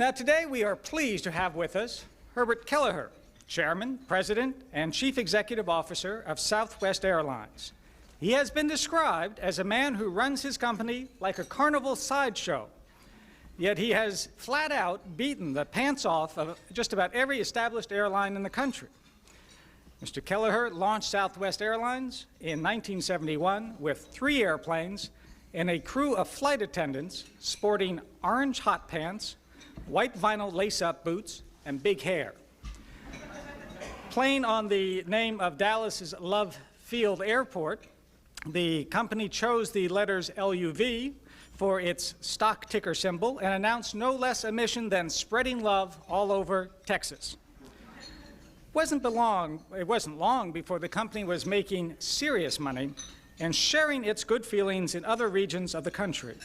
Now, today we are pleased to have with us Herbert Kelleher, Chairman, President, and Chief Executive Officer of Southwest Airlines. He has been described as a man who runs his company like a carnival sideshow. Yet he has flat out beaten the pants off of just about every established airline in the country. Mr. Kelleher launched Southwest Airlines in 1971 with 3 airplanes and a crew of flight attendants sporting orange hot pants, white vinyl lace-up boots, and big hair. Playing on the name of Dallas's Love Field Airport, the company chose the letters LUV for its stock ticker symbol and announced no less a mission than spreading love all over Texas. It wasn't long before the company was making serious money and sharing its good feelings in other regions of the country.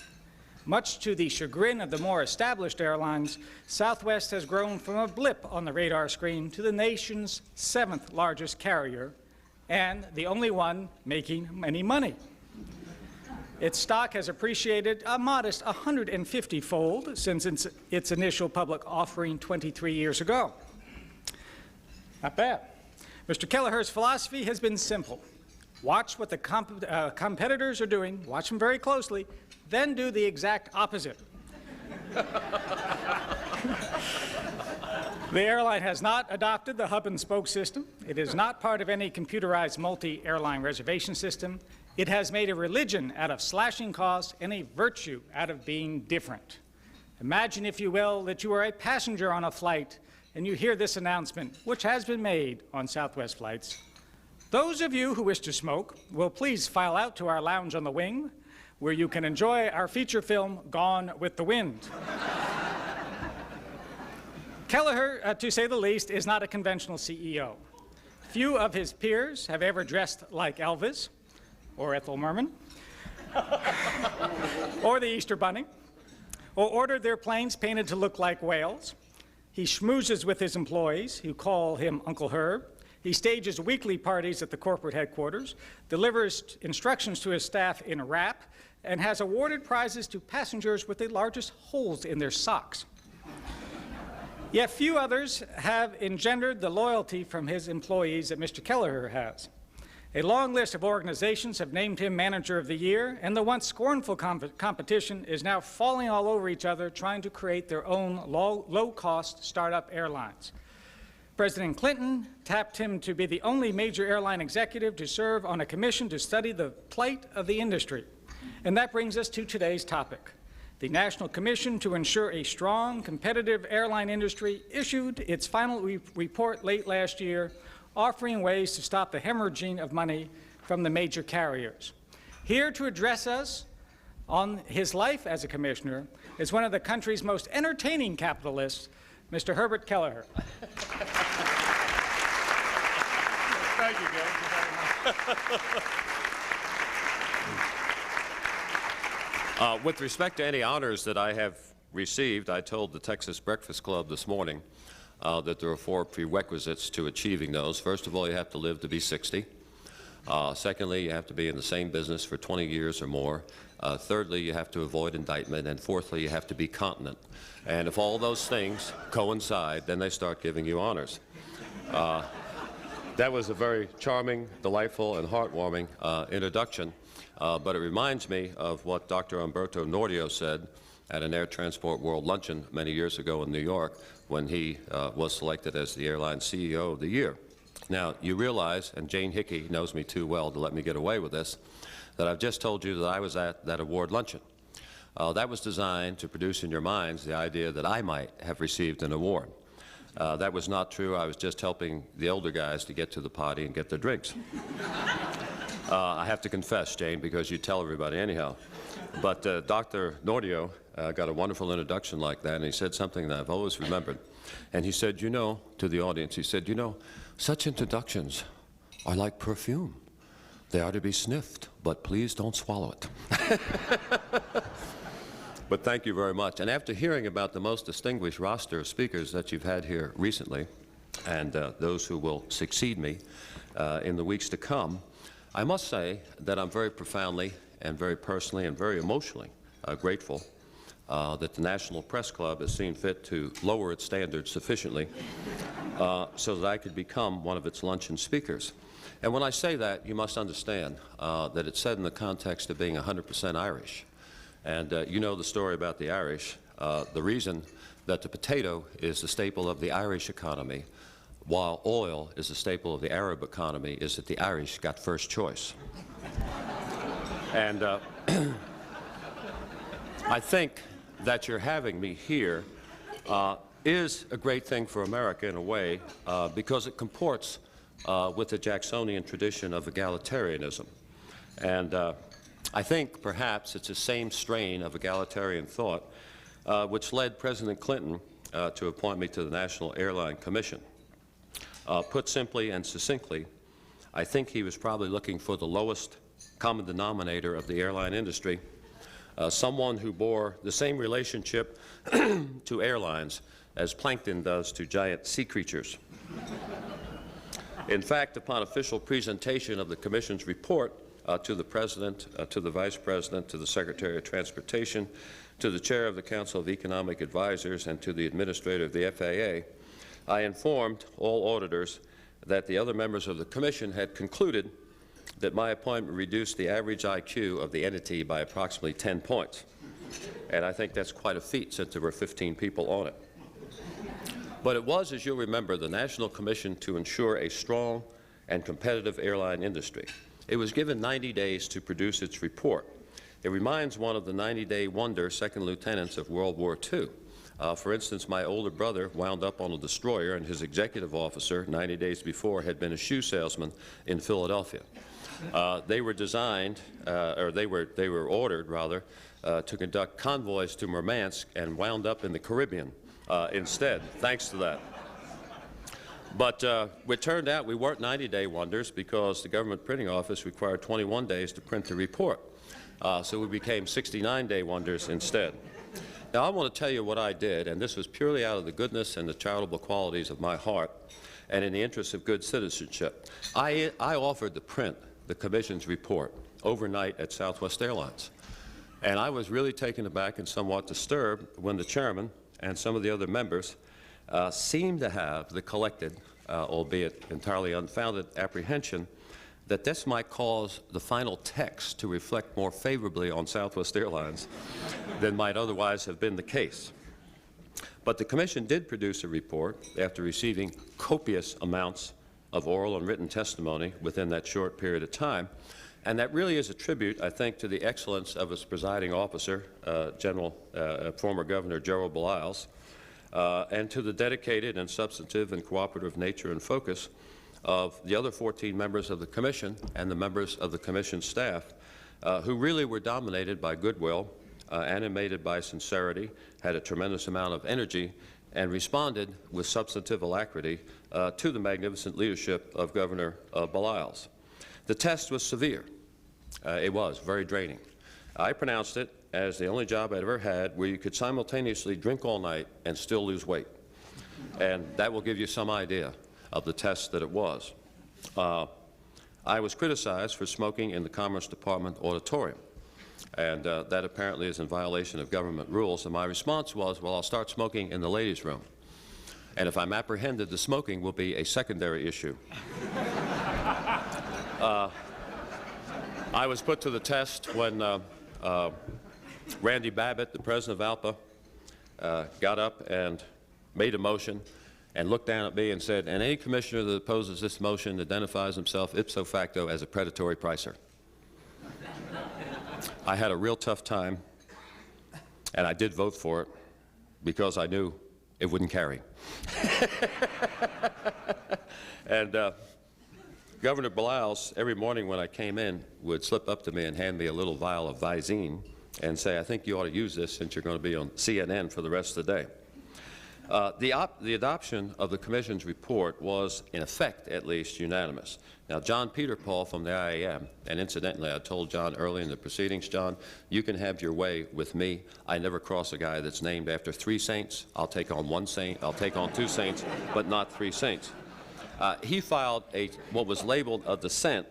Much to the chagrin of the more established airlines, Southwest has grown from a blip on the radar screen to the nation's 7th largest carrier and the only one making any money. Its stock has appreciated a modest 150-fold since its initial public offering 23 years ago. Not bad. Mr. Kelleher's philosophy has been simple. Watch what the competitors are doing, watch them very closely, then do the exact opposite. The airline has not adopted the hub and spoke system. It is not part of any computerized multi-airline reservation system. It has made a religion out of slashing costs and a virtue out of being different. Imagine, if you will, that you are a passenger on a flight and you hear this announcement, which has been made on Southwest flights. Those of you who wish to smoke will please file out to our lounge on the wing, where you can enjoy our feature film, Gone with the Wind. Kelleher, to say the least, is not a conventional CEO. Few of his peers have ever dressed like Elvis, or Ethel Merman, or the Easter Bunny, or ordered their planes painted to look like whales. He schmoozes with his employees, who call him Uncle Herb. He stages weekly parties at the corporate headquarters, delivers instructions to his staff in rap, and has awarded prizes to passengers with the largest holes in their socks. Yet few others have engendered the loyalty from his employees that Mr. Kelleher has. A long list of organizations have named him Manager of the Year, and the once scornful competition is now falling all over each other, trying to create their own low-cost startup airlines. President Clinton tapped him to be the only major airline executive to serve on a commission to study the plight of the industry. And that brings us to today's topic. The National Commission to Ensure a Strong, Competitive Airline Industry issued its final report late last year, offering ways to stop the hemorrhaging of money from the major carriers. Here to address us on his life as a commissioner is one of the country's most entertaining capitalists, Mr. Herbert Kelleher. Thank you, Gil. With respect to any honors that I have received, I told the Texas Breakfast Club this morning that there are 4 prerequisites to achieving those. First of all, you have to live to be 60. Secondly, you have to be in the same business for 20 years or more. Thirdly, you have to avoid indictment. And fourthly, you have to be continent. And if all those things coincide, then they start giving you honors. That was a very charming, delightful, and heartwarming introduction. But it reminds me of what Dr. Umberto Nordio said at an Air Transport World Luncheon many years ago in New York when he was selected as the airline CEO of the year. Now, you realize, and Jane Hickey knows me too well to let me get away with this, that I've just told you that I was at that award luncheon. That was designed to produce in your minds the idea that I might have received an award. That was not true. I was just helping the older guys to get to the party and get their drinks. I have to confess, Jane, because you tell everybody anyhow. But Dr. Nordio got a wonderful introduction like that, and he said something that I've always remembered. And he said, you know, to the audience, he said, you know, such introductions are like perfume. They are to be sniffed, but please don't swallow it. But thank you very much. And after hearing about the most distinguished roster of speakers that you've had here recently, and those who will succeed me in the weeks to come, I must say that I'm very profoundly and very personally and very emotionally grateful that the National Press Club has seen fit to lower its standards sufficiently so that I could become one of its luncheon speakers. And when I say that, you must understand that it's said in the context of being 100% Irish. And you know the story about the Irish. The reason that the potato is the staple of the Irish economy, while oil is the staple of the Arab economy, is that the Irish got first choice. And I think that you're having me here is a great thing for America in a way because it comports with the Jacksonian tradition of egalitarianism. And I think perhaps it's the same strain of egalitarian thought which led President Clinton to appoint me to the National Airline Commission. Put simply and succinctly, I think he was probably looking for the lowest common denominator of the airline industry, someone who bore the same relationship to airlines as plankton does to giant sea creatures. In fact, upon official presentation of the Commission's report to the President, to the Vice President, to the Secretary of Transportation, to the Chair of the Council of Economic Advisors, and to the Administrator of the FAA, I informed all auditors that the other members of the Commission had concluded that my appointment reduced the average IQ of the entity by approximately 10 points. And I think that's quite a feat since there were 15 people on it. But it was, as you'll remember, the National Commission to ensure a strong and competitive airline industry. It was given 90 days to produce its report. It reminds one of the 90-day wonder second lieutenants of World War II. For instance, my older brother wound up on a destroyer, and his executive officer, 90 days before, had been a shoe salesman in Philadelphia. They were designed, or they were ordered, rather, to conduct convoys to Murmansk and wound up in the Caribbean instead, thanks to that. But it turned out we weren't 90-day wonders because the government printing office required 21 days to print the report. So we became 69-day wonders instead. Now, I want to tell you what I did, and this was purely out of the goodness and the charitable qualities of my heart and in the interest of good citizenship. I offered to print the Commission's report overnight at Southwest Airlines. And I was really taken aback and somewhat disturbed when the chairman and some of the other members seemed to have the collected, albeit entirely unfounded, apprehension that this might cause the final text to reflect more favorably on Southwest Airlines than might otherwise have been the case. But the Commission did produce a report after receiving copious amounts of oral and written testimony within that short period of time, and that really is a tribute, I think, to the excellence of its presiding officer, former Governor Gerald Baliles, and to the dedicated and substantive and cooperative nature and focus of the other 14 members of the Commission and the members of the Commission staff, who really were dominated by goodwill, animated by sincerity, had a tremendous amount of energy, and responded with substantive alacrity to the magnificent leadership of Governor Baliles. The test was severe. It was very draining. I pronounced it as the only job I'd ever had where you could simultaneously drink all night and still lose weight. And that will give you some idea of the test that it was. I was criticized for smoking in the Commerce Department auditorium, and that apparently is in violation of government rules. And my response was, well, I'll start smoking in the ladies' room. And if I'm apprehended, the smoking will be a secondary issue. I was put to the test when Randy Babbitt, the president of ALPA, got up and made a motion and looked down at me and said, and any commissioner that opposes this motion identifies himself ipso facto as a predatory pricer. I had a real tough time, and I did vote for it because I knew it wouldn't carry. And Governor Baliles, every morning when I came in, would slip up to me and hand me a little vial of Visine and say, I think you ought to use this since you're going to be on CNN for the rest of the day. The adoption of the Commission's report was, in effect at least, unanimous. Now, John Peter Paul from the IAM, and incidentally, I told John early in the proceedings, John, you can have your way with me. I never cross a guy that's named after 3 saints. I'll take on 1 saint, I'll take on 2 saints, but not 3 saints. He filed what was labeled a dissent,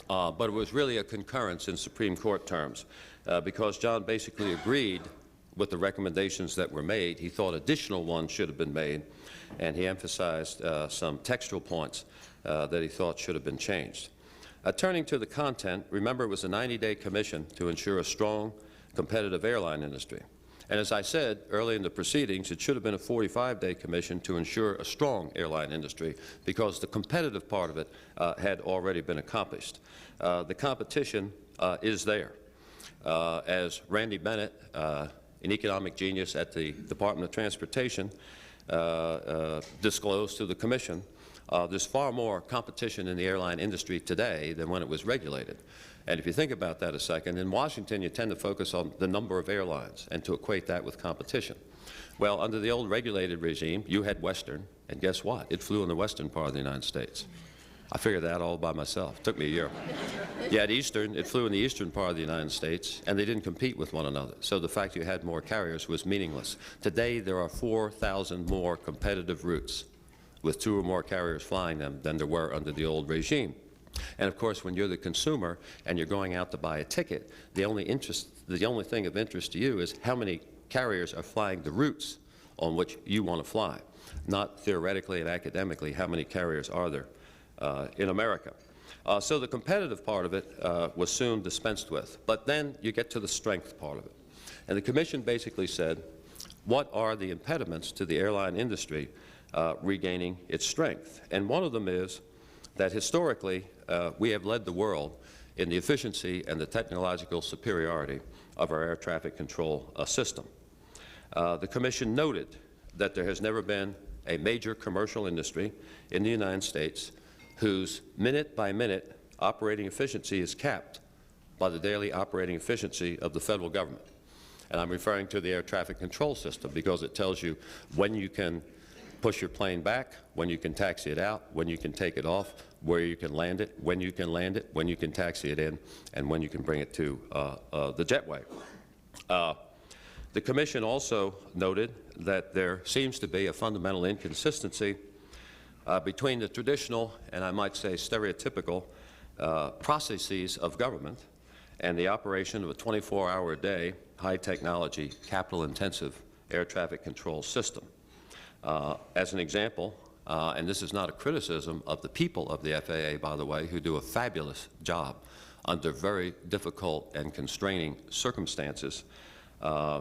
but it was really a concurrence in Supreme Court terms, because John basically agreed with the recommendations that were made. He thought additional ones should have been made, and he emphasized some textual points that he thought should have been changed. Turning to the content, remember it was a 90-day commission to ensure a strong, competitive airline industry. And as I said early in the proceedings, it should have been a 45-day commission to ensure a strong airline industry because the competitive part of it had already been accomplished. The competition is there. As Randy Bennett, an economic genius at the Department of Transportation, disclosed to the Commission, there's far more competition in the airline industry today than when it was regulated. And if you think about that a second, in Washington you tend to focus on the number of airlines and to equate that with competition. Well, under the old regulated regime, you had Western, and guess what? It flew in the western part of the United States. I figured that all by myself. It took me a year. You had Eastern, it flew in the eastern part of the United States, and they didn't compete with one another. So the fact you had more carriers was meaningless. Today there are 4,000 more competitive routes with 2 or more carriers flying them than there were under the old regime. And of course, when you're the consumer and you're going out to buy a ticket, the only thing of interest to you is how many carriers are flying the routes on which you want to fly, not theoretically and academically how many carriers are there in America. So the competitive part of it was soon dispensed with. But then you get to the strength part of it. And the Commission basically said, what are the impediments to the airline industry regaining its strength? And one of them is that historically we have led the world in the efficiency and the technological superiority of our air traffic control system. The Commission noted that there has never been a major commercial industry in the United States whose minute-by-minute operating efficiency is capped by the daily operating efficiency of the federal government. And I'm referring to the air traffic control system because it tells you when you can push your plane back, when you can taxi it out, when you can take it off, where you can land it, when you can land it, when you can taxi it in, and when you can bring it to the jetway. The Commission also noted that there seems to be a fundamental inconsistency between the traditional, and I might say stereotypical, processes of government and the operation of a 24-hour-a-day, high-technology, capital-intensive air traffic control system. As an example, and this is not a criticism of the people of the FAA, by the way, who do a fabulous job under very difficult and constraining circumstances,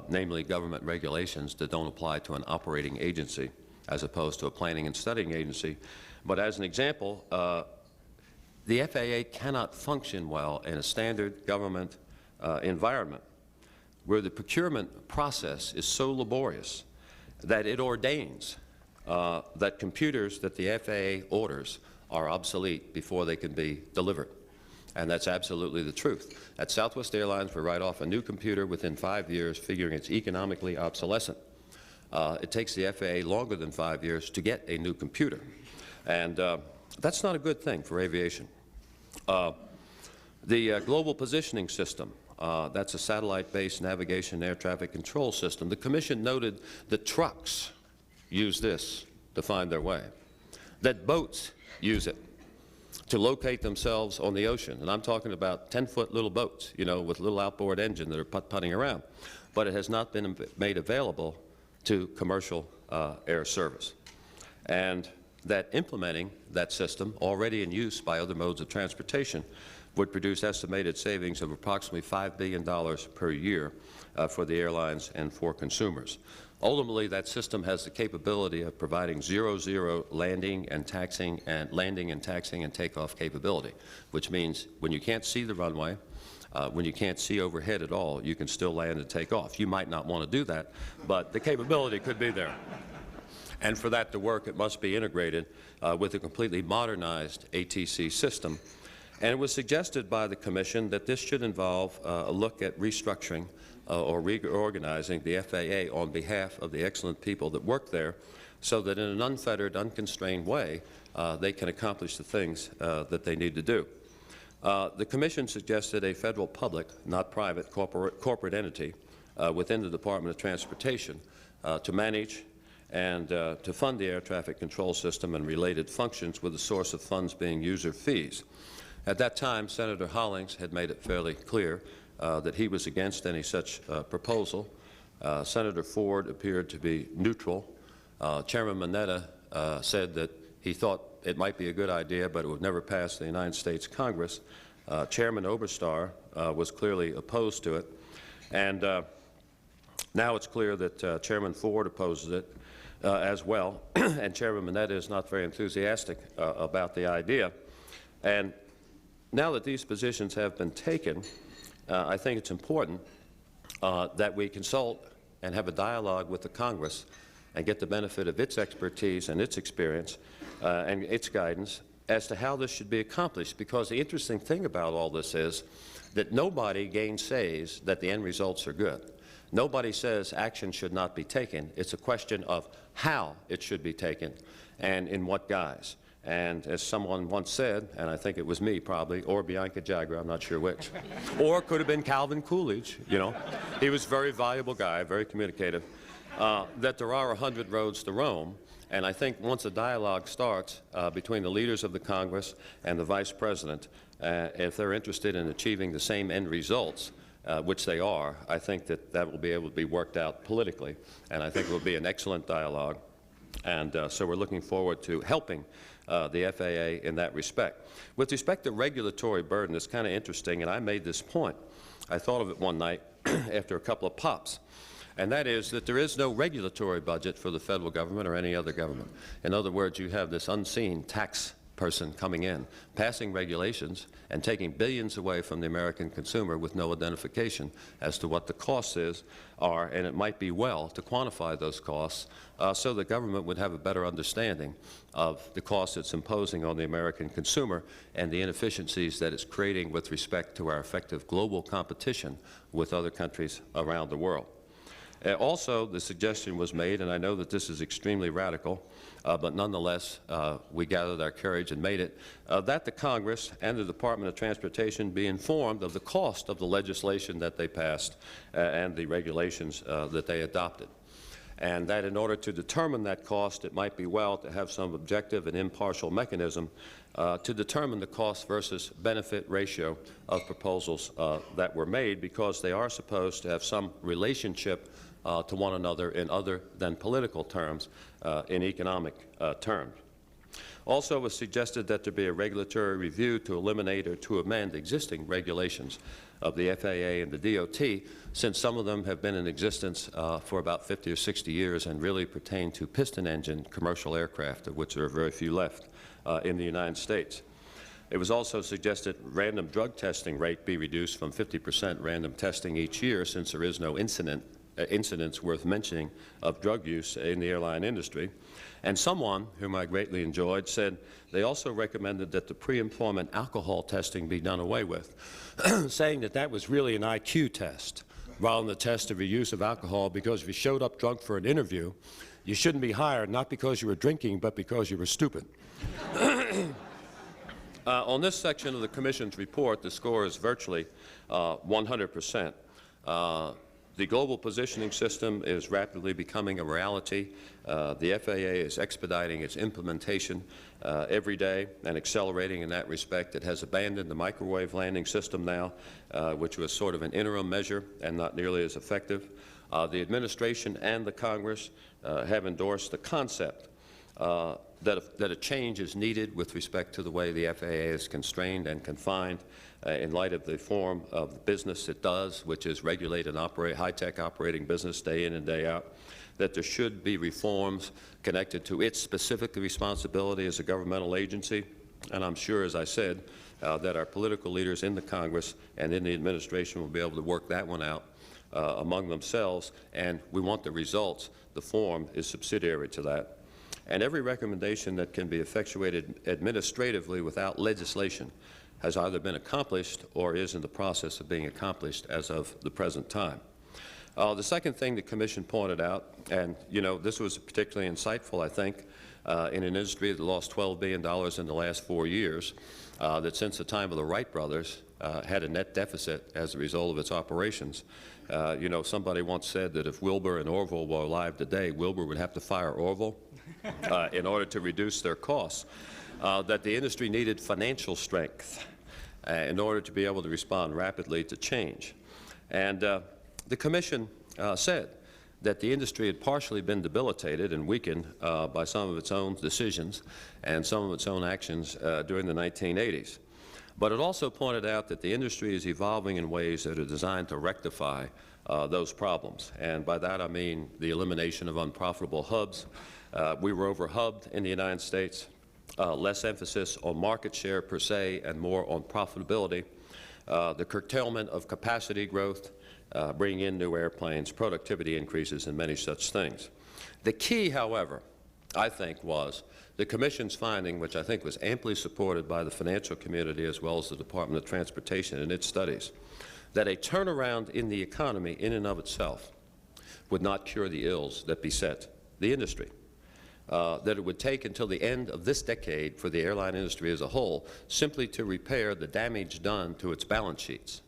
namely government regulations that don't apply to an operating agency as opposed to a planning and studying agency. But as an example, the FAA cannot function well in a standard government environment where the procurement process is so laborious that it ordains that computers that the FAA orders are obsolete before they can be delivered. And that's absolutely the truth. At Southwest Airlines, we write off a new computer within 5 years, figuring it's economically obsolescent. It takes the FAA longer than 5 years to get a new computer. And that's not a good thing for aviation. The Global Positioning System, that's a satellite-based navigation and air traffic control system. The Commission noted that trucks use this to find their way, that boats use it to locate themselves on the ocean. And I'm talking about 10-foot little boats, you know, with a little outboard engine that are putt-putting around. But it has not been made available to commercial air service. And that implementing that system, already in use by other modes of transportation, would produce estimated savings of approximately $5 billion per year for the airlines and for consumers. Ultimately, that system has the capability of providing zero-zero landing and taxiing and takeoff capability, which means when you can't see the runway, when you can't see overhead at all, you can still land and take off. You might not want to do that, but the capability could be there. And for that to work, it must be integrated with a completely modernized ATC system. And it was suggested by the Commission that this should involve a look at restructuring or reorganizing the FAA on behalf of the excellent people that work there so that in an unfettered, unconstrained way, they can accomplish the things that they need to do. The Commission suggested a federal public, not private, corporate entity within the Department of Transportation to manage and to fund the air traffic control system and related functions, with the source of funds being user fees. At that time, Senator Hollings had made it fairly clear that he was against any such proposal. Senator Ford appeared to be neutral. Chairman Mineta said that he thought it might be a good idea, but it would never pass the United States Congress. Chairman Oberstar was clearly opposed to it. And now it's clear that Chairman Ford opposes it as well, and Chairman Mineta is not very enthusiastic about the idea. And now that these positions have been taken, I think it's important that we consult and have a dialogue with the Congress and get the benefit of its expertise and its experience and its guidance as to how this should be accomplished, because the interesting thing about all this is that nobody gainsays that the end results are good. Nobody says action should not be taken. It's a question of how it should be taken and in what guise. And as someone once said, and I think it was me probably, or Bianca Jagger, I'm not sure which, or it could have been Calvin Coolidge, you know. He was a very valuable guy, very communicative, that there are 100 roads to Rome. And I think once a dialogue starts between the leaders of the Congress and the Vice President, if they're interested in achieving the same end results, which they are, I think that that will be able to be worked out politically. And I think it will be an excellent dialogue. And so we're looking forward to helping the FAA in that respect. With respect to regulatory burden, it's kind of interesting, and I made this point. I thought of it one night after a couple of pops, and that is that there is no regulatory budget for the federal government or any other government. In other words, you have this unseen tax person coming in, passing regulations and taking billions away from the American consumer with no identification as to what the costs are, and it might be well to quantify those costs so the government would have a better understanding of the costs it's imposing on the American consumer and the inefficiencies that it's creating with respect to our effective global competition with other countries around the world. Also, the suggestion was made, and I know that this is extremely radical, but nonetheless, we gathered our courage and made it, that the Congress and the Department of Transportation be informed of the cost of the legislation that they passed and the regulations that they adopted. And that in order to determine that cost, it might be well to have some objective and impartial mechanism to determine the cost versus benefit ratio of proposals that were made, because they are supposed to have some relationship to one another in other than political terms, in economic terms. Also, it was suggested that there be a regulatory review to eliminate or to amend existing regulations of the FAA and the DOT, since some of them have been in existence for about 50 or 60 years and really pertain to piston engine commercial aircraft, of which there are very few left in the United States. It was also suggested random drug testing rate be reduced from 50% random testing each year, since there is no incidents worth mentioning of drug use in the airline industry. And someone, whom I greatly enjoyed, said they also recommended that the pre-employment alcohol testing be done away with, saying that that was really an IQ test rather than the test of your use of alcohol, because if you showed up drunk for an interview, you shouldn't be hired, not because you were drinking, but because you were stupid. On this section of the Commission's report, the score is virtually 100%. The global positioning system is rapidly becoming a reality. The FAA is expediting its implementation every day and accelerating in that respect. It has abandoned the microwave landing system now, which was sort of an interim measure and not nearly as effective. The administration and the Congress have endorsed the concept that a change is needed with respect to the way the FAA is constrained and confined in light of the form of business it does, which is regulate and operate high-tech operating business day in and day out, that there should be reforms connected to its specific responsibility as a governmental agency. And I'm sure, as I said, that our political leaders in the Congress and in the administration will be able to work that one out among themselves, and we want the results. The form is subsidiary to that. And every recommendation that can be effectuated administratively without legislation has either been accomplished or is in the process of being accomplished as of the present time. The second thing the Commission pointed out, and this was particularly insightful, I think, in an industry that lost $12 billion in the last 4 years, that since the time of the Wright brothers had a net deficit as a result of its operations. Somebody once said that if Wilbur and Orville were alive today, Wilbur would have to fire Orville in order to reduce their costs. That the industry needed financial strength in order to be able to respond rapidly to change. And the Commission said that the industry had partially been debilitated and weakened by some of its own decisions and some of its own actions during the 1980s. But it also pointed out that the industry is evolving in ways that are designed to rectify those problems. And by that I mean the elimination of unprofitable hubs. We were over-hubbed in the United States, less emphasis on market share per se and more on profitability, the curtailment of capacity growth, bringing in new airplanes, productivity increases, and many such things. The key, however, I think, was the Commission's finding, which I think was amply supported by the financial community as well as the Department of Transportation in its studies, that a turnaround in the economy in and of itself would not cure the ills that beset the industry. That it would take until the end of this decade for the airline industry as a whole simply to repair the damage done to its balance sheets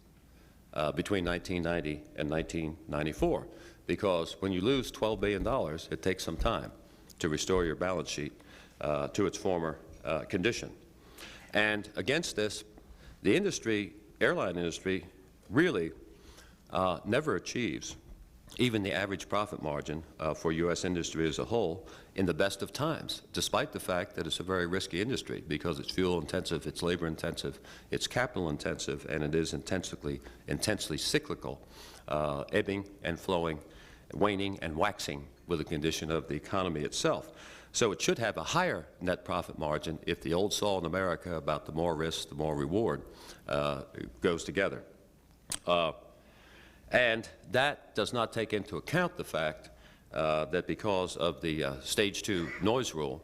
between 1990 and 1994. Because when you lose $12 billion, it takes some time to restore your balance sheet to its former condition. And against this, the industry, airline industry, really never achieves even the average profit margin for U.S. industry as a whole in the best of times, despite the fact that it's a very risky industry because it's fuel intensive, it's labor intensive, it's capital intensive, and it is intensely cyclical, ebbing and flowing, waning and waxing with the condition of the economy itself. So it should have a higher net profit margin if the old saw in America about the more risk, the more reward goes together. And that does not take into account the fact that because of the Stage 2 noise rule,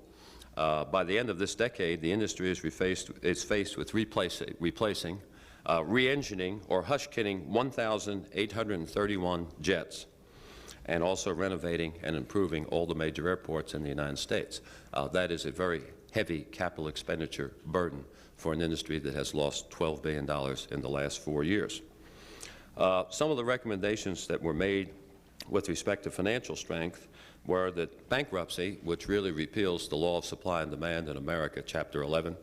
by the end of this decade, the industry is faced with replacing, re-engineering, or hush-kitting 1,831 jets, and also renovating and improving all the major airports in the United States. That is a very heavy capital expenditure burden for an industry that has lost $12 billion in the last 4 years. Some of the recommendations that were made with respect to financial strength were that bankruptcy, which really repeals the law of supply and demand in America, Chapter 11,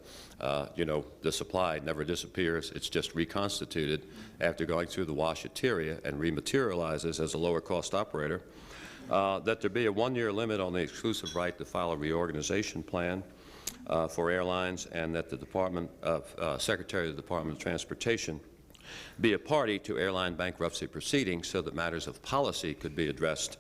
you know, the supply never disappears. It's just reconstituted after going through the washateria and rematerializes as a lower-cost operator, that there be a one-year limit on the exclusive right to file a reorganization plan for airlines, and that the Secretary of the Department of Transportation be a party to airline bankruptcy proceedings so that matters of policy could be addressed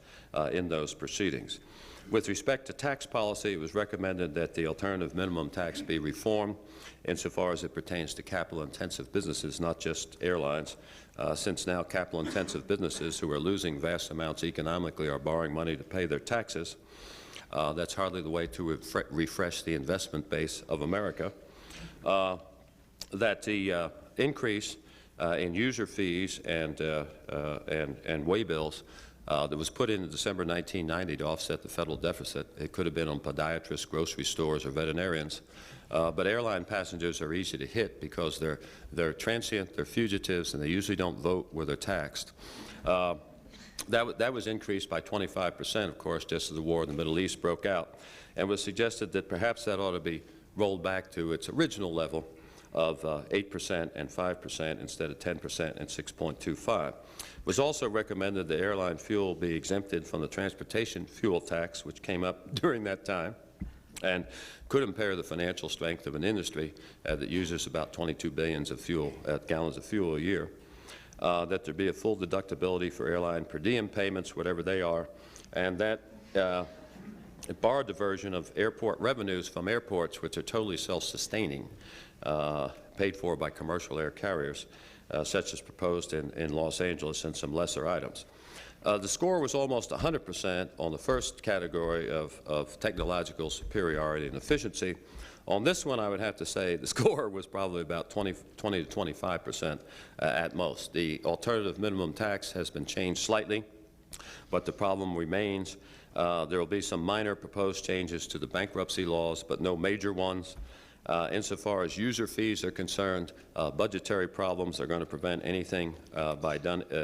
in those proceedings. With respect to tax policy, it was recommended that the alternative minimum tax be reformed insofar as it pertains to capital-intensive businesses, not just airlines, since now capital-intensive businesses who are losing vast amounts economically are borrowing money to pay their taxes. That's hardly the way to refresh the investment base of America. That the increase in user fees and waybills that was put in December 1990 to offset the federal deficit. It could have been on podiatrists, grocery stores, or veterinarians. But airline passengers are easy to hit because they're transient, they're fugitives, and they usually don't vote where they're taxed. That was increased by 25%, of course, just as the war in the Middle East broke out, and was suggested that perhaps that ought to be rolled back to its original level of 8% and 5% instead of 10% and 6.25. It was also recommended that airline fuel be exempted from the transportation fuel tax, which came up during that time and could impair the financial strength of an industry that uses about 22 billion gallons of fuel a year. That there be a full deductibility for airline per diem payments, whatever they are, and that it barred diversion of airport revenues from airports which are totally self-sustaining, paid for by commercial air carriers, such as proposed in Los Angeles and some lesser items. The score was almost 100% on the first category of technological superiority and efficiency. On this one, I would have to say the score was probably about 20 to 25% at most. The alternative minimum tax has been changed slightly, but the problem remains. There will be some minor proposed changes to the bankruptcy laws, but no major ones. Insofar as user fees are concerned, budgetary problems are going to prevent anything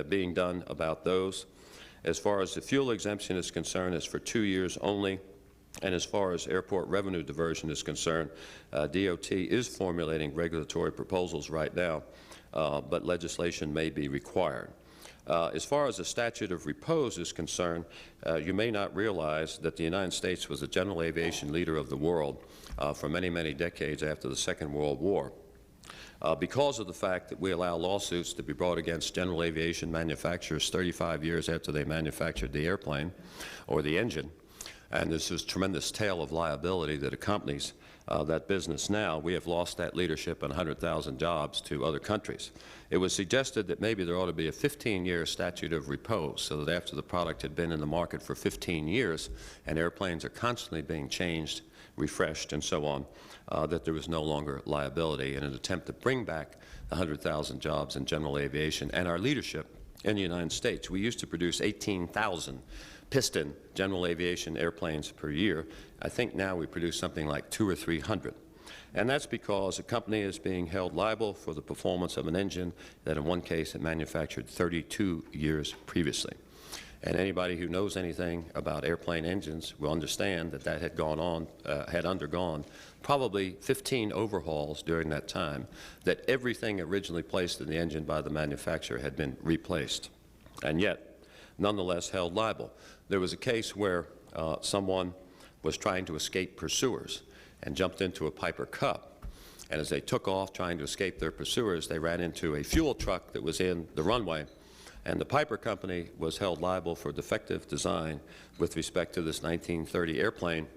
being done about those. As far as the fuel exemption is concerned, it's for 2 years only. And as far as airport revenue diversion is concerned, DOT is formulating regulatory proposals right now, but legislation may be required. As far as the statute of repose is concerned, you may not realize that the United States was the general aviation leader of the world for many, many decades after the Second World War. Because of the fact that we allow lawsuits to be brought against general aviation manufacturers 35 years after they manufactured the airplane or the engine, and there's this tremendous tail of liability that accompanies that business now, we have lost that leadership and 100,000 jobs to other countries. It was suggested that maybe there ought to be a 15-year statute of repose so that after the product had been in the market for 15 years and airplanes are constantly being changed, refreshed, and so on, that there was no longer liability in an attempt to bring back 100,000 jobs in general aviation and our leadership in the United States. We used to produce 18,000 piston general aviation airplanes per year. I think now we produce something like 200 or 300. And that's because a company is being held liable for the performance of an engine that in one case it manufactured 32 years previously. And anybody who knows anything about airplane engines will understand that that had undergone probably 15 overhauls during that time, that everything originally placed in the engine by the manufacturer had been replaced, and yet nonetheless held liable. There was a case where someone was trying to escape pursuers and jumped into a Piper Cup. And as they took off trying to escape their pursuers, they ran into a fuel truck that was in the runway. And the Piper Company was held liable for defective design with respect to this 1930 airplane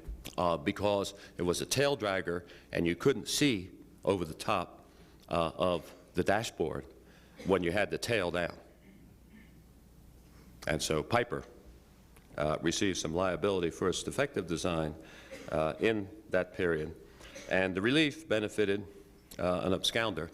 because it was a tail dragger and you couldn't see over the top of the dashboard when you had the tail down. And so Piper received some liability for its defective design in that period. And the relief benefited an absconder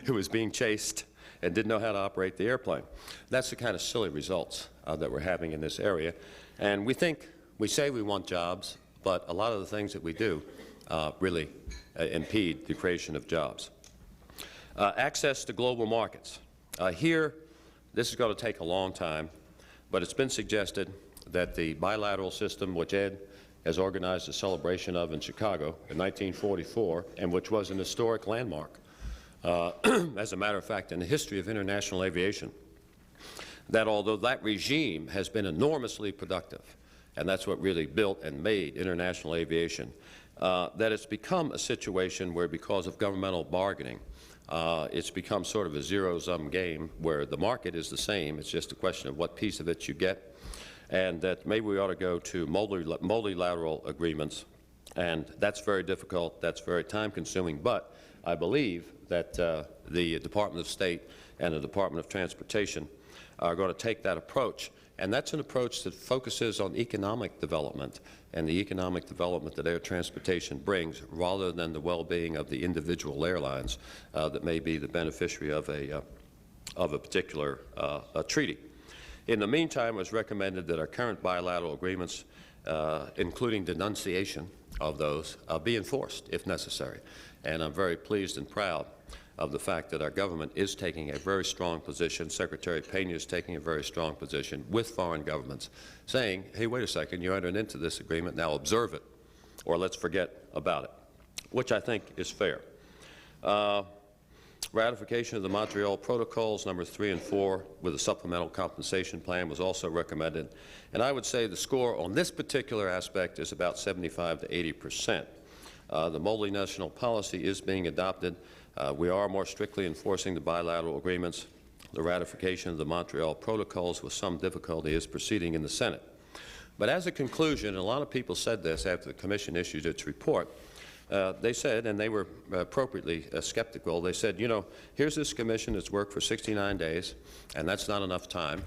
who was being chased and didn't know how to operate the airplane. That's the kind of silly results that we're having in this area. And we say we want jobs, but a lot of the things that we do really impede the creation of jobs. Access to global markets. Here, this is going to take a long time, but it's been suggested that the bilateral system, which Ed has organized a celebration of in Chicago in 1944, and which was an historic landmark, as a matter of fact, in the history of international aviation, that although that regime has been enormously productive, and that's what really built and made international aviation, that it's become a situation where, because of governmental bargaining, it's become sort of a zero-sum game where the market is the same. It's just a question of what piece of it you get, and that maybe we ought to go to multilateral agreements, and that's very difficult. That's very time-consuming, but I believe that the Department of State and the Department of Transportation are going to take that approach. And that's an approach that focuses on economic development and the economic development that air transportation brings, rather than the well-being of the individual airlines that may be the beneficiary of a particular treaty. In the meantime, it was recommended that our current bilateral agreements, including denunciation of those, be enforced if necessary. And I'm very pleased and proud of the fact that our government is taking a very strong position. Secretary Pena is taking a very strong position with foreign governments, saying, hey, wait a second, you're entering into this agreement, now observe it, or let's forget about it, which I think is fair. Ratification of the Montreal Protocols numbers 3 and 4 with a supplemental compensation plan was also recommended. And I would say the score on this particular aspect is about 75 to 80%. The multinational policy is being adopted. We are more strictly enforcing the bilateral agreements. The ratification of the Montreal Protocols with some difficulty is proceeding in the Senate. But as a conclusion, and a lot of people said this after the Commission issued its report, they said, and they were appropriately skeptical, they said, you know, here's this Commission that's worked for 69 days, and that's not enough time,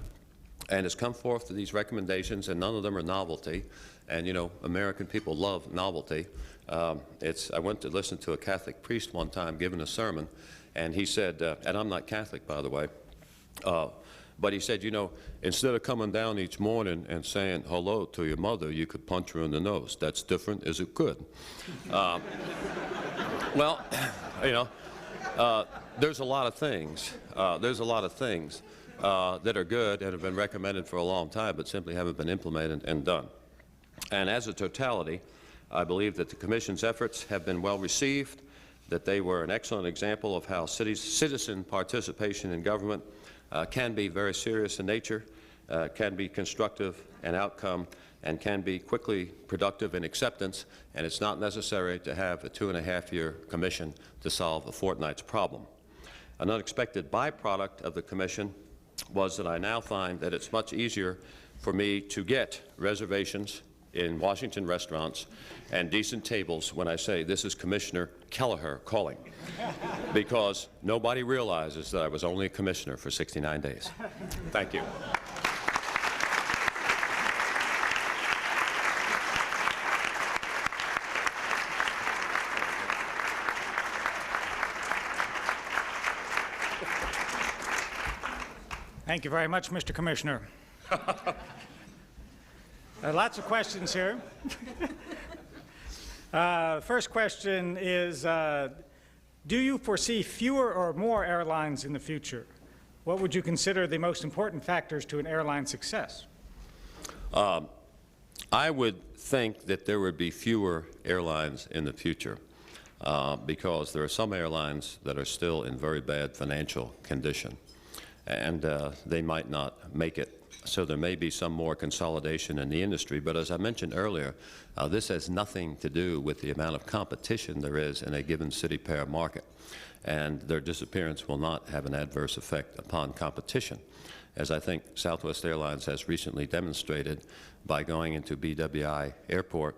and has come forth to these recommendations, and none of them are novelty. And, you know, American people love novelty. I went to listen to a Catholic priest one time giving a sermon, and he said, and I'm not Catholic, by the way, but he said, you know, instead of coming down each morning and saying hello to your mother, you could punch her in the nose. That's different. Is it good? Well, you know, there's a lot of things. That are good and have been recommended for a long time, but simply haven't been implemented and done. And as a totality, I believe that the Commission's efforts have been well received, that they were an excellent example of how citizen participation in government can be very serious in nature, can be constructive in outcome, and can be quickly productive in acceptance, and it's not necessary to have a 2.5-year commission to solve a fortnight's problem. An unexpected byproduct of the commission was that I now find that it's much easier for me to get reservations in Washington restaurants and decent tables when I say, "This is Commissioner Kelleher calling," because nobody realizes that I was only a commissioner for 69 days. Thank you. Thank you very much, Mr. Commissioner. Lots of questions here. First question is, do you foresee fewer or more airlines in the future? What would you consider the most important factors to an airline success? I would think that there would be fewer airlines in the future because there are some airlines that are still in very bad financial condition, and they might not make it. So there may be some more consolidation in the industry, but as I mentioned earlier, this has nothing to do with the amount of competition there is in a given city pair market, and their disappearance will not have an adverse effect upon competition, as I think Southwest Airlines has recently demonstrated by going into BWI Airport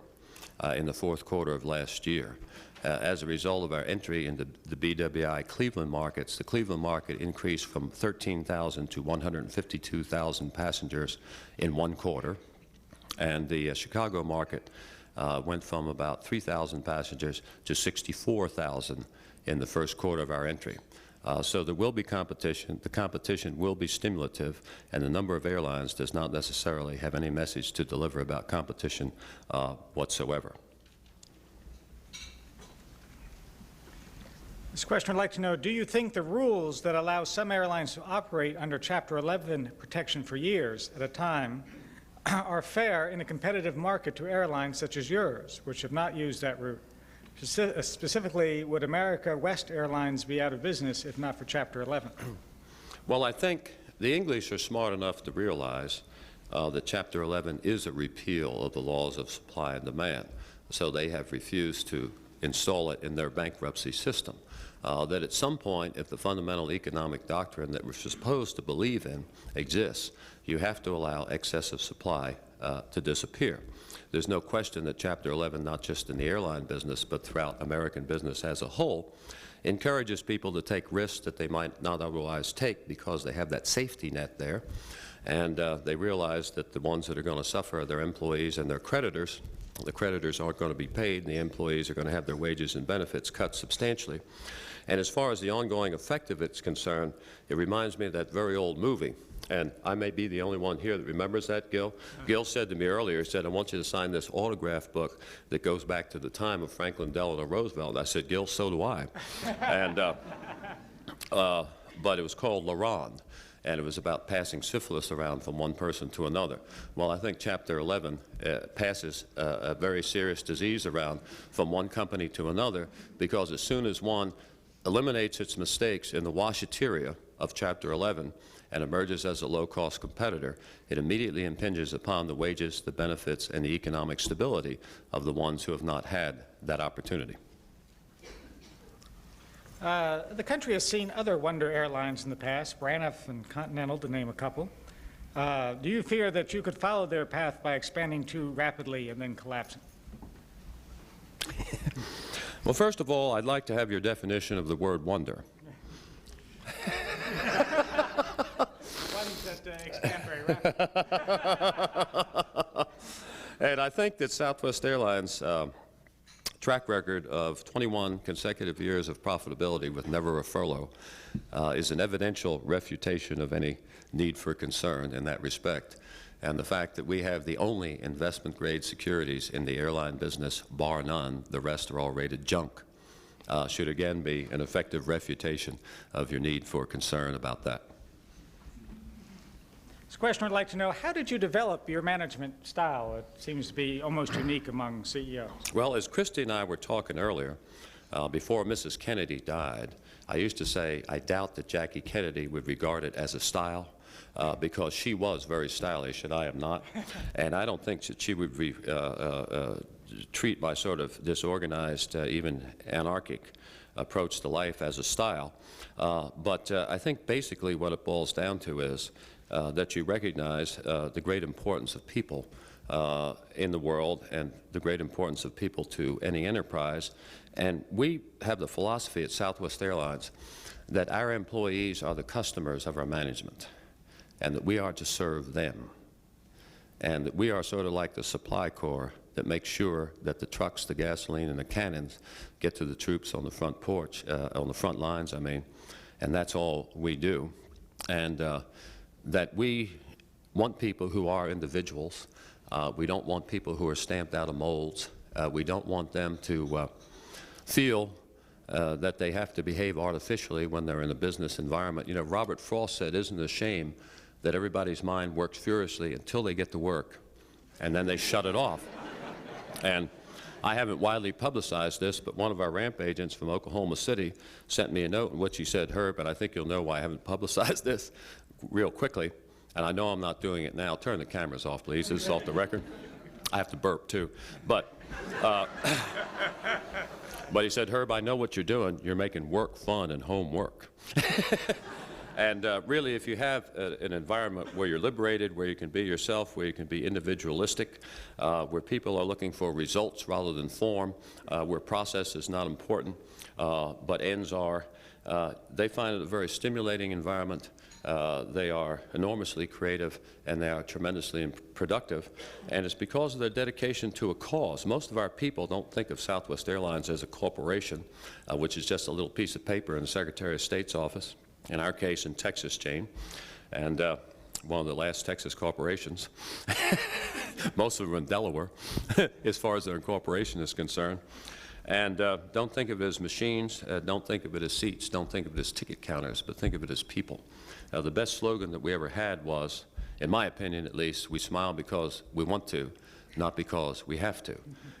in the fourth quarter of last year. As a result of our entry into the BWI Cleveland markets, the Cleveland market increased from 13,000 to 152,000 passengers in one quarter, and the Chicago market went from about 3,000 passengers to 64,000 in the first quarter of our entry. So there will be competition. The competition will be stimulative, and the number of airlines does not necessarily have any message to deliver about competition whatsoever. This question would like to know, do you think the rules that allow some airlines to operate under Chapter 11 protection for years at a time are fair in a competitive market to airlines such as yours, which have not used that route? Specifically, would America West Airlines be out of business if not for Chapter 11? Well, I think the English are smart enough to realize that Chapter 11 is a repeal of the laws of supply and demand, so they have refused to install it in their bankruptcy system. That at some point, if the fundamental economic doctrine that we're supposed to believe in exists, you have to allow excessive supply to disappear. There's no question that Chapter 11, not just in the airline business, but throughout American business as a whole, encourages people to take risks that they might not otherwise take because they have that safety net there. And they realize that the ones that are going to suffer are their employees and their creditors. The creditors aren't going to be paid, and the employees are going to have their wages and benefits cut substantially. And as far as the ongoing effect of it's concerned, it reminds me of that very old movie. And I may be the only one here that remembers that, Gil. Gil said to me earlier, he said, "I want you to sign this autograph book that goes back to the time of Franklin Delano Roosevelt." And I said, "Gil, so do I." And, but it was called Laron, and it was about passing syphilis around from one person to another. Well, I think Chapter 11 passes a very serious disease around from one company to another, because as soon as one eliminates its mistakes in the washateria of Chapter 11 and emerges as a low-cost competitor, it immediately impinges upon the wages, the benefits, and the economic stability of the ones who have not had that opportunity. The country has seen other wonder airlines in the past, Braniff and Continental, to name a couple. Do you fear that you could follow their path by expanding too rapidly and then collapsing? Well, first of all, I'd like to have your definition of the word wonder. Ones that expand very rapidly. And I think that Southwest Airlines' track record of 21 consecutive years of profitability with never a furlough is an evidential refutation of any need for concern in that respect. And the fact that we have the only investment-grade securities in the airline business, bar none, the rest are all rated junk, should again be an effective refutation of your need for concern about that. This question would like to know, how did you develop your management style? It seems to be almost unique among CEOs. Well, as Christy and I were talking earlier, before Mrs. Kennedy died, I used to say I doubt that Jackie Kennedy would regard it as a style, because she was very stylish and I am not. And I don't think that she would treat my sort of disorganized, even anarchic approach to life as a style. But I think basically what it boils down to is that you recognize the great importance of people in the world and the great importance of people to any enterprise. And we have the philosophy at Southwest Airlines that our employees are the customers of our management, and that we are to serve them, and that we are sort of like the supply corps that makes sure that the trucks, the gasoline, and the cannons get to the troops on the front porch, on the front lines, I mean, and that's all we do. And that we want people who are individuals. We don't want people who are stamped out of molds. We don't want them to feel that they have to behave artificially when they're in a business environment. You know, Robert Frost said, isn't it a shame that everybody's mind works furiously until they get to work, and then they shut it off? And I haven't widely publicized this, but one of our ramp agents from Oklahoma City sent me a note in which he said, Herb, and I think you'll know why I haven't publicized this real quickly, and I know I'm not doing it now. Turn the cameras off, please. This is off the record. I have to burp, too. But he said, Herb, I know what you're doing. You're making work fun and home work. And really, if you have an environment where you're liberated, where you can be yourself, where you can be individualistic, where people are looking for results rather than form, where process is not important, but ends are, they find it a very stimulating environment. They are enormously creative, and they are tremendously productive. And it's because of their dedication to a cause. Most of our people don't think of Southwest Airlines as a corporation, which is just a little piece of paper in the Secretary of State's office. In our case, in Texas chain, and one of the last Texas corporations. Most of them in Delaware, as far as their incorporation is concerned. And don't think of it as machines, don't think of it as seats, don't think of it as ticket counters, but think of it as people. The best slogan that we ever had was, in my opinion at least, we smile because we want to, not because we have to.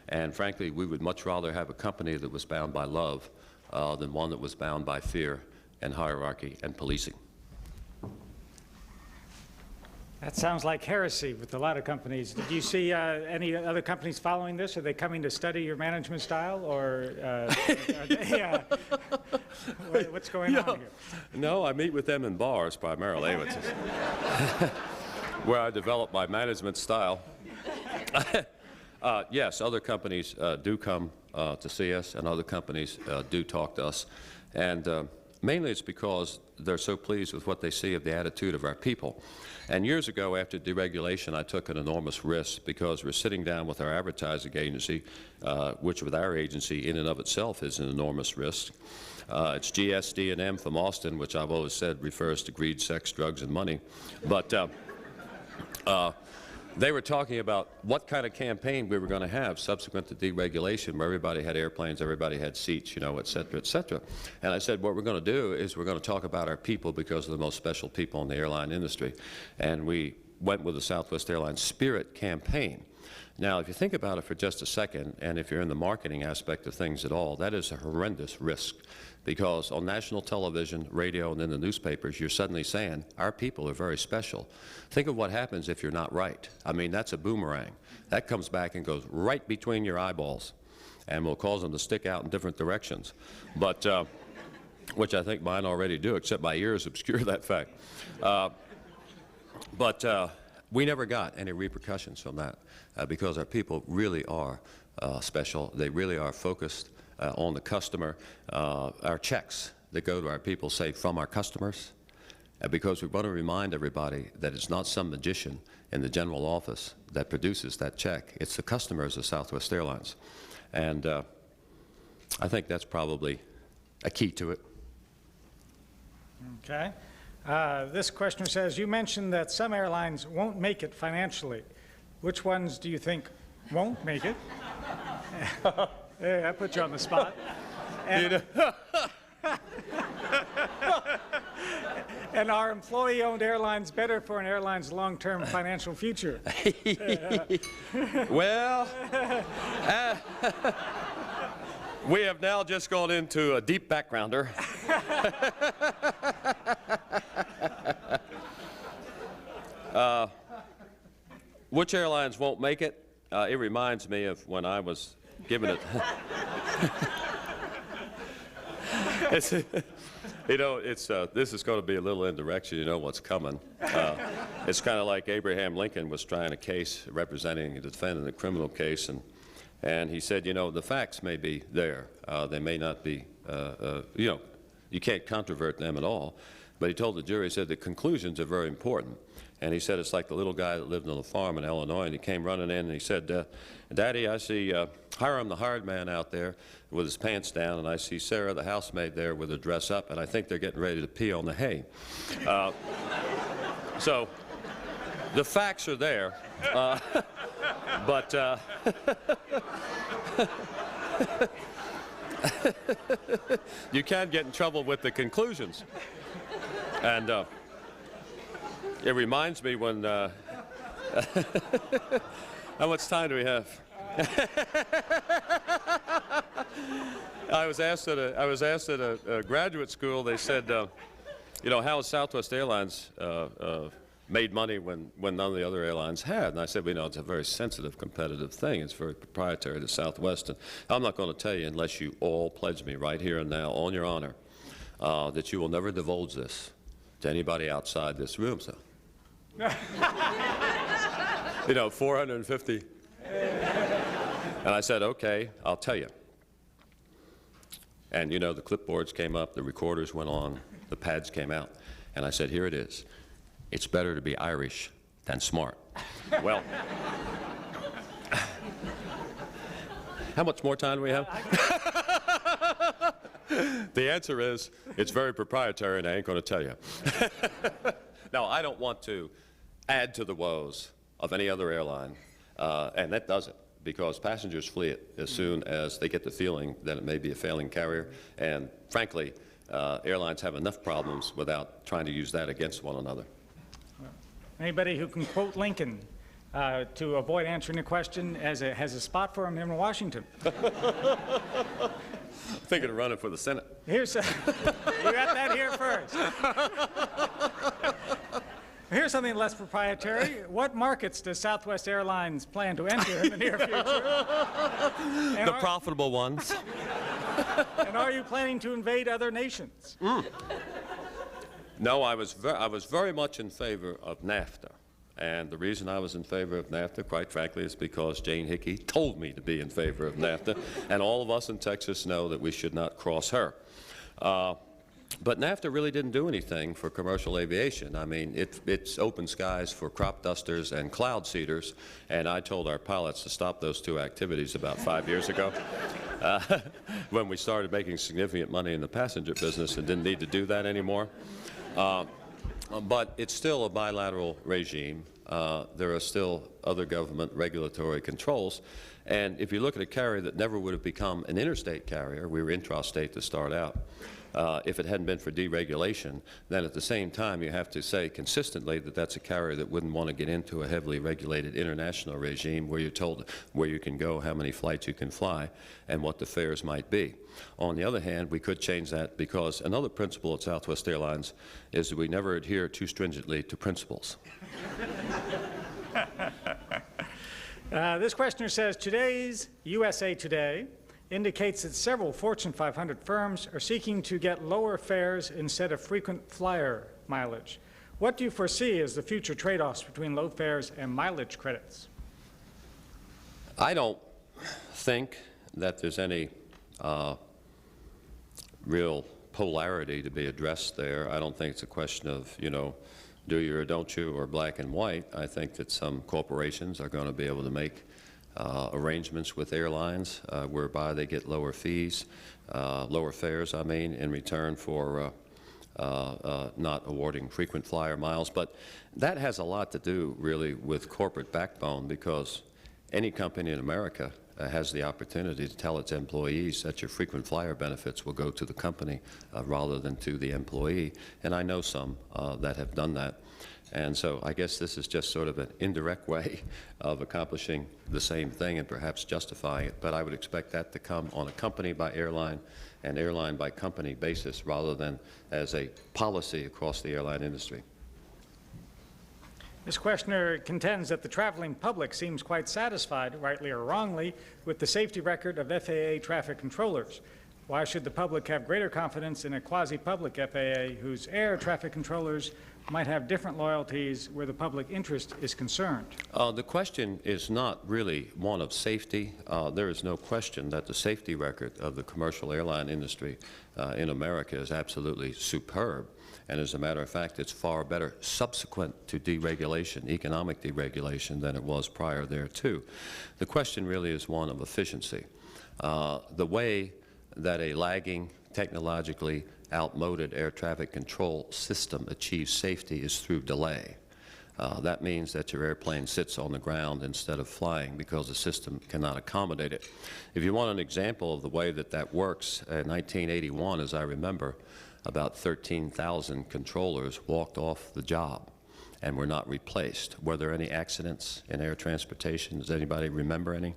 And frankly, we would much rather have a company that was bound by love than one that was bound by fear and hierarchy and policing. That sounds like heresy with a lot of companies. Did you see any other companies following this? Are they coming to study your management style, or are they, what's going on here? No, I meet with them in bars primarily, which is where I develop my management style. Yes, other companies do come to see us, and other companies do talk to us. And mainly it's because they're so pleased with what they see of the attitude of our people. And years ago, after deregulation, I took an enormous risk because we're sitting down with our advertising agency, which with our agency in and of itself is an enormous risk. It's GSD&M from Austin, which I've always said refers to greed, sex, drugs, and money. But they were talking about what kind of campaign we were going to have subsequent to deregulation, where everybody had airplanes, everybody had seats, you know, et cetera, et cetera. And I said, what we're going to do is we're going to talk about our people because they're the most special people in the airline industry. And we went with the Southwest Airlines Spirit campaign. Now, if you think about it for just a second, and if you're in the marketing aspect of things at all, that is a horrendous risk. Because on national television, radio, and in the newspapers, you're suddenly saying, our people are very special. Think of what happens if you're not right. I mean, that's a boomerang. That comes back and goes right between your eyeballs and will cause them to stick out in different directions. But, which I think mine already do, except my ears obscure that fact. But we never got any repercussions from that because our people really are special. They really are focused on the customer. Our checks that go to our people say from our customers, because we want to remind everybody that it's not some magician in the general office that produces that check. It's the customers of Southwest Airlines. And I think that's probably a key to it. Okay. This questioner says, you mentioned that some airlines won't make it financially. Which ones do you think won't make it? Hey, I put you on the spot. And are employee-owned airlines better for an airline's long-term financial future? Well, we have now just gone into a deep backgrounder. Which airlines won't make it? It reminds me of when I was given it. It's, you know, this is going to be a little indirection. You know what's coming. It's kind of like Abraham Lincoln was trying a case representing a defendant in a criminal case, and he said, you know, the facts may be there. They may not be, you know, you can't controvert them at all. But he told the jury, he said, the conclusions are very important. And he said, it's like the little guy that lived on a farm in Illinois, and he came running in, and he said, Daddy, I see Hiram the hired man out there with his pants down, and I see Sarah the housemaid there with her dress up, and I think they're getting ready to pee on the hay. So the facts are there, but you can get in trouble with the conclusions. And it reminds me when, how much time do we have? I was asked at a graduate school, they said, you know, how has Southwest Airlines made money when none of the other airlines had? And I said, well, you know, it's a very sensitive, competitive thing. It's very proprietary to Southwest. And I'm not going to tell you unless you all pledge me right here and now, on your honor, that you will never divulge this to anybody outside this room. So, you know, 450. And I said, okay, I'll tell you. And, you know, the clipboards came up, the recorders went on, the pads came out. And I said, here it is. It's better to be Irish than smart. Well, how much more time do we have? The answer is, it's very proprietary, and I ain't going to tell you. Now, I don't want to add to the woes of any other airline, and that does it, because passengers flee it as soon as they get the feeling that it may be a failing carrier, and frankly, airlines have enough problems without trying to use that against one another. Anybody who can quote Lincoln to avoid answering a question has a spot for him in Washington. Thinking of running for the Senate. Here's you got that here first. Here's something less proprietary. What markets does Southwest Airlines plan to enter in the near future? The profitable ones. And are you planning to invade other nations? No, I was very much in favor of NAFTA. And the reason I was in favor of NAFTA, quite frankly, is because Jane Hickey told me to be in favor of NAFTA. And all of us in Texas know that we should not cross her. But NAFTA really didn't do anything for commercial aviation. I mean, it's open skies for crop dusters and cloud seeders, and I told our pilots to stop those two activities about 5 years ago when we started making significant money in the passenger business and didn't need to do that anymore. But it's still a bilateral regime. There are still other government regulatory controls. And if you look at a carrier that never would have become an interstate carrier, we were intrastate to start out, if it hadn't been for deregulation, then at the same time you have to say consistently that that's a carrier that wouldn't want to get into a heavily regulated international regime where you're told where you can go, how many flights you can fly, and what the fares might be. On the other hand, we could change that because another principle at Southwest Airlines is that we never adhere too stringently to principles. This questioner says, today's USA Today indicates that several Fortune 500 firms are seeking to get lower fares instead of frequent flyer mileage. What do you foresee as the future trade-offs between low fares and mileage credits? I don't think that there's any real polarity to be addressed there. I don't think it's a question of, you know, do you or don't you, or black and white. I think that some corporations are going to be able to make arrangements with airlines whereby they get lower fees, lower fares, I mean, in return for not awarding frequent flyer miles. But that has a lot to do, really, with corporate backbone, because any company in America has the opportunity to tell its employees that your frequent flyer benefits will go to the company rather than to the employee. And I know some that have done that. And so I guess this is just sort of an indirect way of accomplishing the same thing and perhaps justifying it. But I would expect that to come on a company by airline and airline by company basis rather than as a policy across the airline industry. This questioner contends that the traveling public seems quite satisfied, rightly or wrongly, with the safety record of FAA traffic controllers. Why should the public have greater confidence in a quasi-public FAA whose air traffic controllers might have different loyalties where the public interest is concerned? The question is not really one of safety. There is no question that the safety record of the commercial airline industry in America is absolutely superb. And as a matter of fact, it's far better subsequent to deregulation, economic deregulation, than it was prior thereto. The question really is one of efficiency. The way that a lagging, technologically outmoded air traffic control system achieves safety is through delay. That means that your airplane sits on the ground instead of flying because the system cannot accommodate it. If you want an example of the way that that works, in 1981, as I remember, about 13,000 controllers walked off the job and were not replaced. Were there any accidents in air transportation? Does anybody remember any?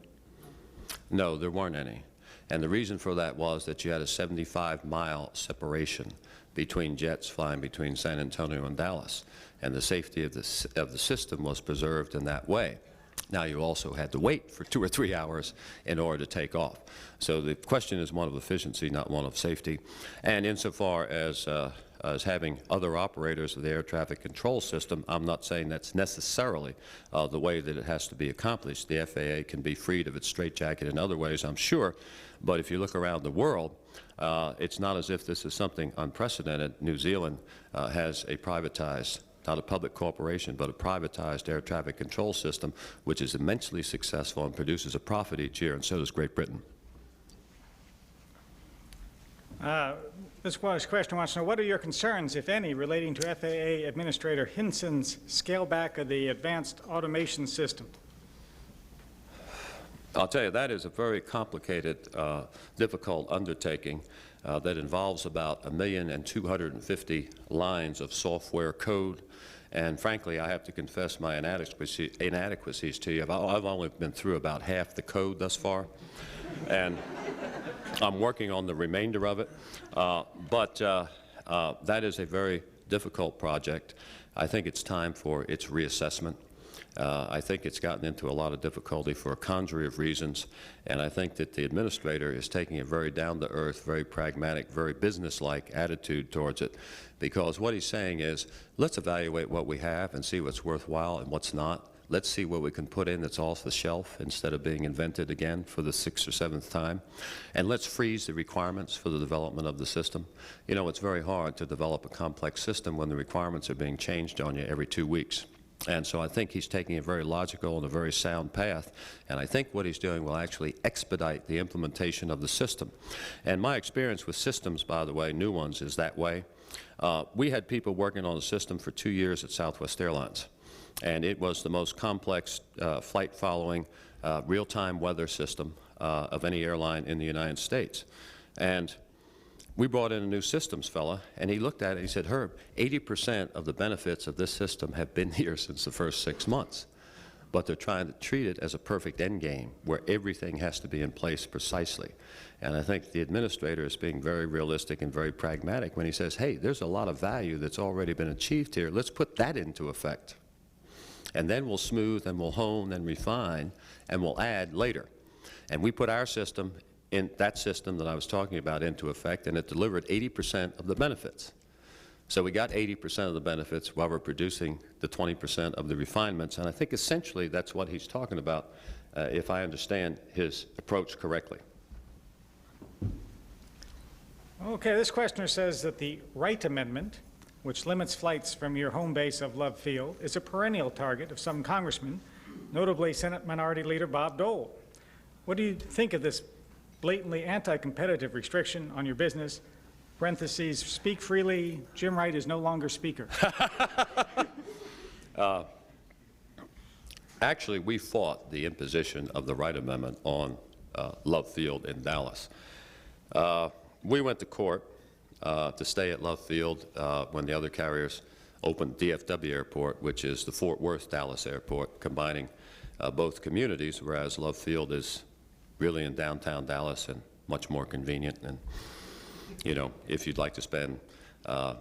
No, there weren't any. And the reason for that was that you had a 75-mile separation between jets flying between San Antonio and Dallas, and the safety of the system was preserved in that way. Now, you also had to wait for 2 or 3 hours in order to take off. So the question is one of efficiency, not one of safety. And insofar as having other operators of the air traffic control system, I'm not saying that's necessarily the way that it has to be accomplished. The FAA can be freed of its straitjacket in other ways, I'm sure. But if you look around the world, it's not as if this is something unprecedented. New Zealand has a privatized, not a public corporation, but a privatized air traffic control system, which is immensely successful and produces a profit each year, and so does Great Britain. This question wants to know, what are your concerns, if any, relating to FAA Administrator Hinson's scale back of the advanced automation system? I'll tell you, that is a very complicated, difficult undertaking that involves about 1,250,000 lines of software code. And frankly, I have to confess my inadequacies to you. I've only been through about half the code thus far, and I'm working on the remainder of it. But that is a very difficult project. I think it's time for its reassessment. I think it's gotten into a lot of difficulty for a congery of reasons, and I think that the administrator is taking a very down-to-earth, very pragmatic, very business-like attitude towards it, because what he's saying is, let's evaluate what we have and see what's worthwhile and what's not. Let's see what we can put in that's off the shelf instead of being invented again for the 6th or 7th time. And let's freeze the requirements for the development of the system. You know, it's very hard to develop a complex system when the requirements are being changed on you every 2 weeks. And so I think he's taking a very logical and a very sound path, and I think what he's doing will actually expedite the implementation of the system. And my experience with systems, by the way, new ones, is that way. We had people working on the system for 2 years at Southwest Airlines, and it was the most complex flight-following, real-time weather system of any airline in the United States. And we brought in a new systems fella, and he looked at it and he said, Herb, 80% of the benefits of this system have been here since the first 6 months. But they're trying to treat it as a perfect end game where everything has to be in place precisely. And I think the administrator is being very realistic and very pragmatic when he says, hey, there's a lot of value that's already been achieved here. Let's put that into effect. And then we'll smooth and we'll hone and refine and we'll add later. And we put our system in that system that I was talking about into effect, and it delivered 80% of the benefits. So we got 80% of the benefits while we're producing the 20% of the refinements, and I think essentially that's what he's talking about, if I understand his approach correctly. Okay, this questioner says that the Wright Amendment, which limits flights from your home base of Love Field, is a perennial target of some congressmen, notably Senate Minority Leader Bob Dole. What do you think of this blatantly anti-competitive restriction on your business, parentheses, speak freely, Jim Wright is no longer Speaker? Actually, we fought the imposition of the Wright Amendment on Love Field in Dallas. We went to court to stay at Love Field when the other carriers opened DFW Airport, which is the Fort Worth Dallas Airport, combining both communities, whereas Love Field is really in downtown Dallas and much more convenient. And, you know, if you'd like to spend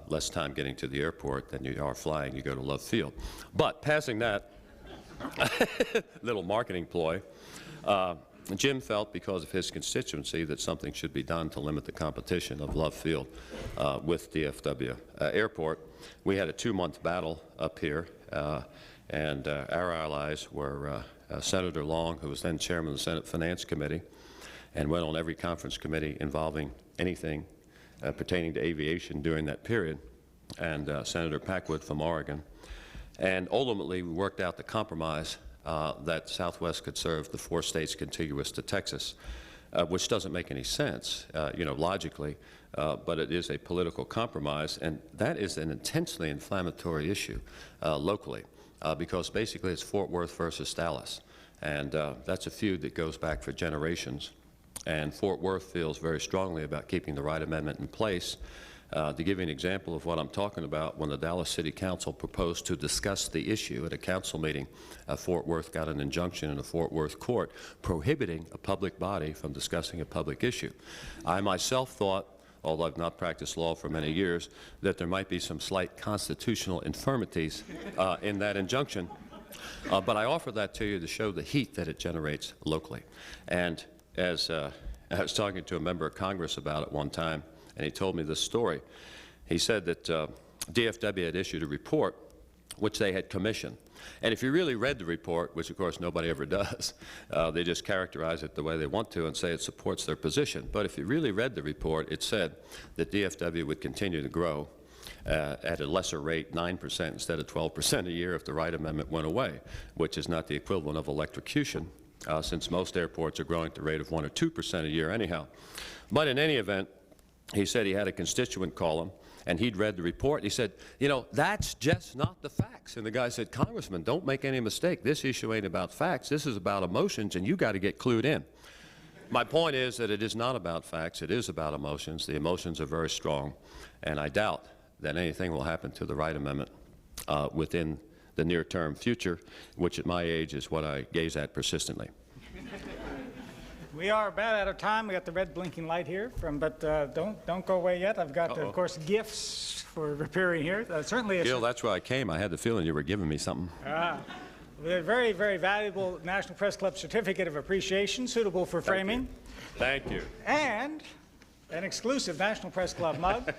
less time getting to the airport than you are flying, you go to Love Field. But passing that little marketing ploy, Jim felt, because of his constituency, that something should be done to limit the competition of Love Field with DFW Airport. We had a 2-month battle up here, and our allies were Senator Long, who was then chairman of the Senate Finance Committee, and went on every conference committee involving anything pertaining to aviation during that period, and Senator Packwood from Oregon. And ultimately, we worked out the compromise that Southwest could serve the 4 states contiguous to Texas, which doesn't make any sense, you know, logically, but it is a political compromise, and that is an intensely inflammatory issue locally, because basically it's Fort Worth versus Dallas, and that's a feud that goes back for generations. And Fort Worth feels very strongly about keeping the Wright Amendment in place. To give you an example of what I'm talking about, when the Dallas City Council proposed to discuss the issue at a council meeting, Fort Worth got an injunction in a Fort Worth court prohibiting a public body from discussing a public issue. I myself thought, although I've not practiced law for many years, that there might be some slight constitutional infirmities in that injunction. But I offer that to you to show the heat that it generates locally. And as I was talking to a member of Congress about it one time, and he told me this story. He said that DFW had issued a report which they had commissioned. And if you really read the report, which of course nobody ever does, they just characterize it the way they want to and say it supports their position. But if you really read the report, it said that DFW would continue to grow at a lesser rate, 9% instead of 12% a year, if the Wright Amendment went away, which is not the equivalent of electrocution, since most airports are growing at the rate of 1 or 2% a year anyhow. But in any event, he said he had a constituent call him, and he'd read the report. He said, you know, that's just not the facts. And the guy said, Congressman, don't make any mistake. This issue ain't about facts. This is about emotions, and you got to get clued in. My point is that it is not about facts. It is about emotions. The emotions are very strong, and I doubt that anything will happen to the Wright Amendment within the near-term future, which at my age is what I gaze at persistently. We are about out of time. We got the red blinking light here, but don't go away yet. I've got, of course, gifts for appearing here. Certainly, Gil, that's why I came. I had the feeling you were giving me something. A very, very valuable National Press Club Certificate of Appreciation, suitable for framing. Thank you. And an exclusive National Press Club mug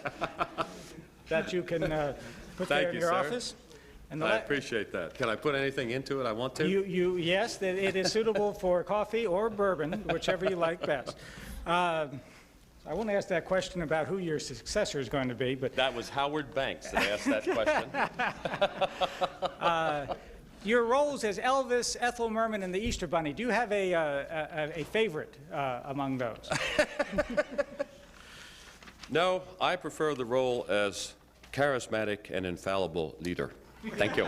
that you can put there in your office. And I appreciate that. Can I put anything into it I want to? Yes, it is suitable for coffee or bourbon, whichever you like best. I won't ask that question about who your successor is going to be, but that was Howard Banks that asked that question. Your roles as Elvis, Ethel Merman, and the Easter Bunny, do you have a favorite among those? No, I prefer the role as charismatic and infallible leader. Thank you.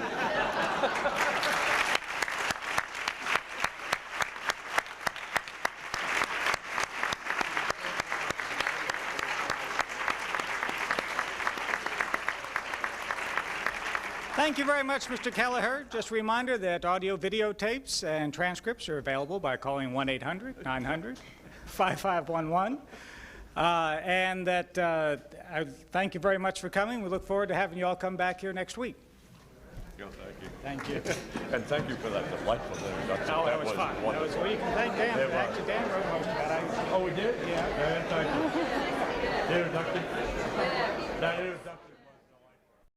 Thank you very much, Mr. Kelleher. Just a reminder that audio videotapes and transcripts are available by calling 1-800-900-5511. And that I thank you very much for coming. We look forward to having you all come back here next week. Thank you. Thank you. And thank you for that delightful introduction. Oh, that was fun. That was, well, you can thank Dan. Actually, Dan wrote most of that. Oh, we did? Yeah. Thank you. The introduction?